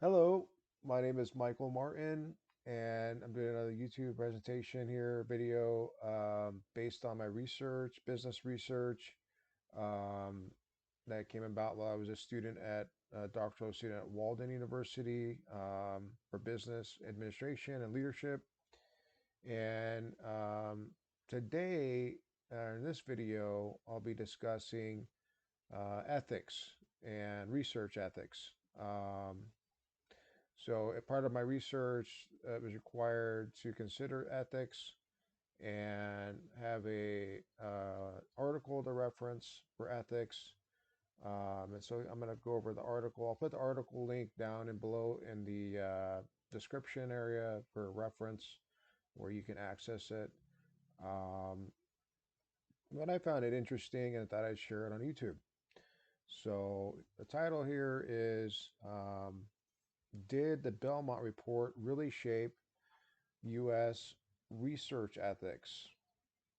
Hello, my name is Michael Martin, and I'm doing another YouTube presentation here, video based on my research, business research um, that came about while I was a doctoral student at Walden University for business administration and leadership. And today, in this video, I'll be discussing ethics and research ethics. So, a part of my research was required to consider ethics and have a article to reference for ethics. And so I'm going to go over the article. I'll put the article link down and below in the description area for reference where you can access it. Um, but I found it interesting and thought I'd share it on YouTube. So the title here is Did the Belmont Report Really Shape U.S. Research Ethics?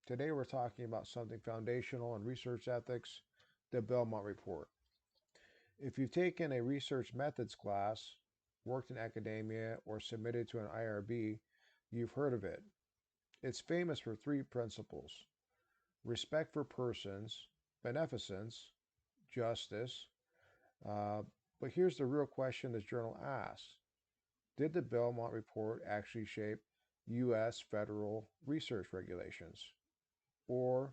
Today we're talking about something foundational in research ethics, the Belmont Report. If you've taken a research methods class, worked in academia, or submitted to an IRB, you've heard of it. It's famous for three principles: respect for persons, beneficence, justice. Uh, but here's the real question this journal asks: did the Belmont Report actually shape U.S. federal research regulations? Or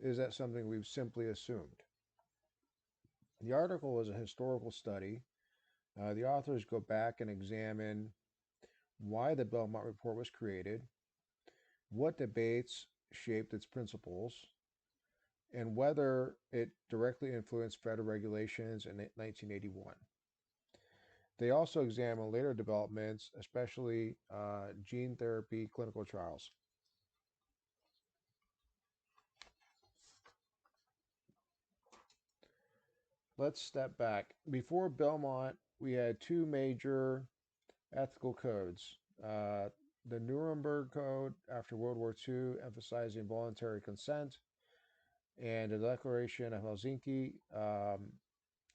is that something we've simply assumed? The article is a historical study. The authors go back and examine why the Belmont Report was created, what debates shaped its principles, and whether it directly influenced federal regulations in 1981. They also examine later developments, especially gene therapy clinical trials. Let's step back. Before Belmont, we had two major ethical codes. The Nuremberg Code after World War II, emphasizing voluntary consent, and the Declaration of Helsinki,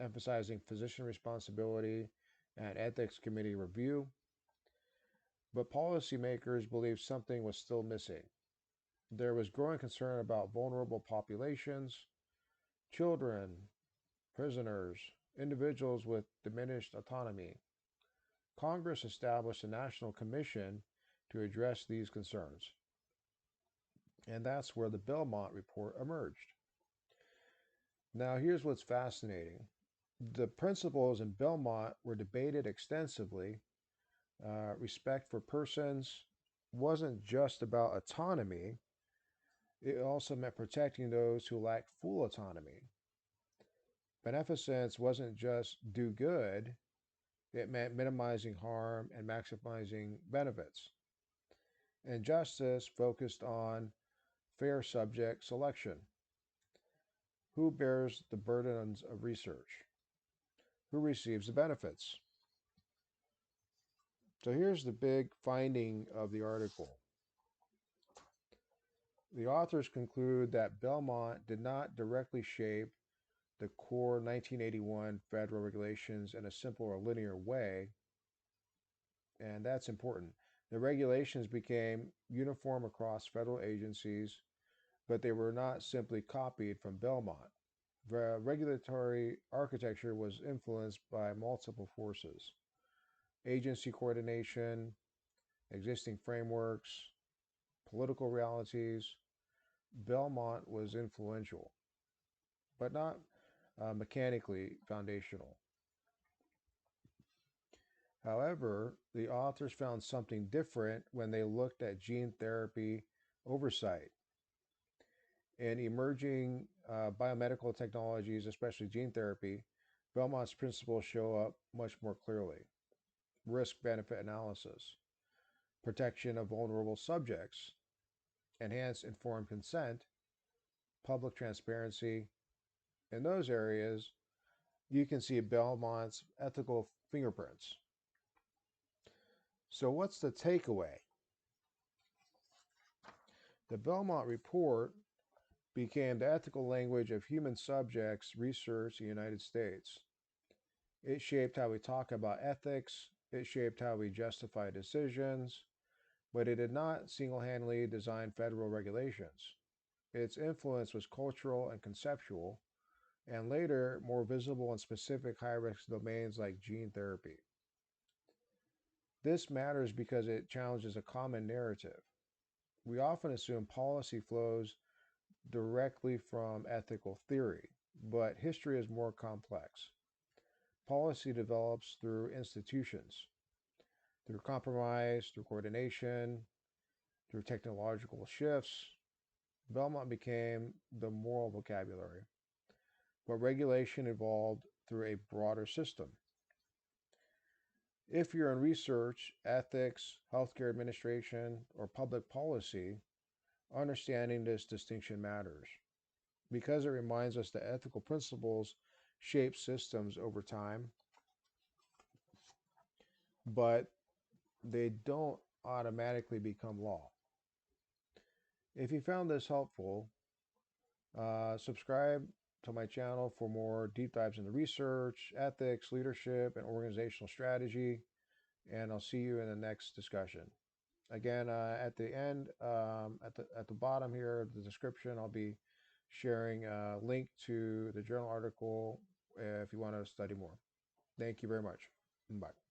emphasizing physician responsibility and ethics committee review. But policymakers believed something was still missing. There was growing concern about vulnerable populations, children, prisoners, individuals with diminished autonomy. Congress established a national commission to address these concerns. And that's where the Belmont Report emerged. Now, here's what's fascinating: the principles in Belmont were debated extensively. Respect for persons wasn't just about autonomy, it also meant protecting those who lacked full autonomy. Beneficence wasn't just do good, it meant minimizing harm and maximizing benefits. And justice focused on fair subject selection. Who bears the burdens of research? Who receives the benefits? So here's the big finding of the article. The authors conclude that Belmont did not directly shape the core 1981 federal regulations in a simple or linear way, and that's important. The regulations became uniform across federal agencies, but they were not simply copied from Belmont. The regulatory architecture was influenced by multiple forces: agency coordination, existing frameworks, political realities. Belmont was influential, but not mechanically foundational. However, the authors found something different when they looked at gene therapy oversight. In emerging biomedical technologies, especially gene therapy, Belmont's principles show up much more clearly: risk benefit analysis, protection of vulnerable subjects, enhanced informed consent, public transparency. In those areas, you can see Belmont's ethical fingerprints. So, what's the takeaway? The Belmont Report became the ethical language of human subjects research in the United States. It shaped how we talk about ethics, it shaped how we justify decisions, but it did not single handedly design federal regulations. Its influence was cultural and conceptual, and later more visible in specific high risk domains like gene therapy. This matters because it challenges a common narrative. We often assume policy flows directly from ethical theory, but history is more complex. Policy develops through institutions, through compromise, through coordination, through technological shifts. Belmont became the moral vocabulary, but regulation evolved through a broader system. If you're in research, ethics, healthcare administration, or public policy, understanding this distinction matters because it reminds us that ethical principles shape systems over time, but they don't automatically become law. If you found this helpful, subscribe to my channel for more deep dives into research, ethics, leadership, and organizational strategy. And I'll see you in the next discussion. Again, at the end, at the bottom here, the description, I'll be sharing a link to the journal article if you want to study more. Thank you very much. Bye.